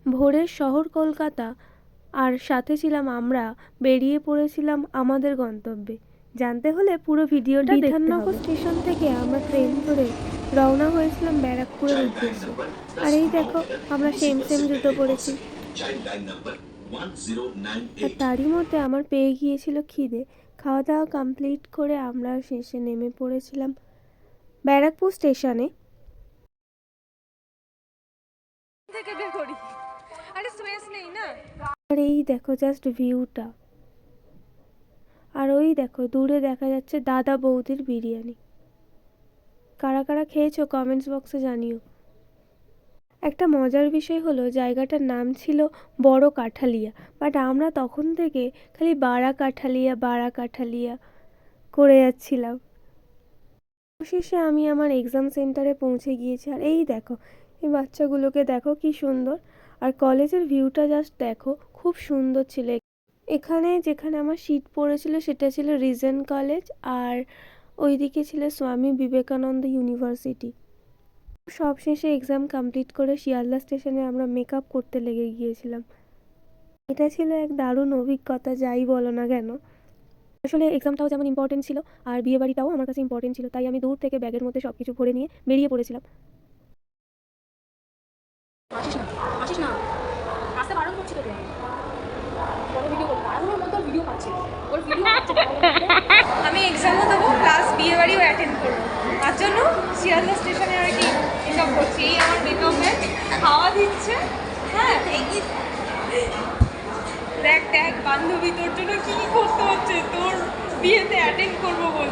ভোরের শহর কলকাতা আর সাথে ছিলাম আমরা, বেরিয়ে পড়েছিলাম আমাদের গন্তব্যে। জানতে হলে পুরো ভিডিওটা বিধাননগর স্টেশন থেকে আমরা ট্রেন ধরে রওনা হয়েছিলাম ব্যারাকপুরের উদ্দেশ্যে। আর এই দেখো, আমরা সেম সেম জুতো পরেছি। আর তারই মধ্যে আমার পেয়ে গিয়েছিল খিদে। খাওয়া দাওয়া কমপ্লিট করে আমরা শেষে নেমে পড়েছিলাম ব্যারাকপুর স্টেশনে। আর এই দেখো জাস্ট ভিউটা, আর ওই দেখো দূরে দেখা যাচ্ছে দাদা বৌদির বিরিয়ানি। কারা কারা খেয়েছো কমেন্টস বক্সে জানিও। একটা মজার বিষয় হলো জায়গাটার নাম ছিল বড় কাঠালিয়া, বাট আমরা তখন থেকে খালি বাড়া কাঠালিয়া করে যাচ্ছিলাম। অবশেষে আমি আমার এক্সাম সেন্টারে পৌঁছে গিয়েছি। আর এই দেখো, এই বাচ্চাগুলোকে দেখো কি সুন্দর। আর কলেজের ভিউটা জাস্ট দেখো, খুব সুন্দর ছিল। এখানে যেখানে আমার সিট পড়েছিল সেটা ছিল রিজেন্ট কলেজ, আর ওইদিকে ছিল স্বামী বিবেকানন্দ ইউনিভার্সিটি। সব শেষে এক্সাম কমপ্লিট করে শিয়ালদা স্টেশনে আমরা মেকআপ করতে লেগে গিয়েছিলাম। এটা ছিল এক দারুণ অভিজ্ঞতা, যাই বলো না কেন। আসলে এক্সামটাও যেমন ইম্পর্টেন্ট ছিল, আর বিয়ে বাড়িটাও আমার কাছে ইম্পর্টেন্ট ছিল, তাই আমি দূর থেকে ব্যাগের মধ্যে সব কিছু ভরে নিয়ে বেরিয়ে পড়েছিলাম। আমি এক্সামও দেবো প্লাস বিয়ে বাড়িও অ্যাটেন্ড করবো, তার জন্য শিয়ালদা স্টেশনে আর কি এসব করছি। এই আমার মেকআপের খাওয়া দিচ্ছে। হ্যাঁ দেখ বান্ধবী তোর জন্য কি করতে হচ্ছে, তোর বিয়েতে অ্যাটেন্ড করবো বল।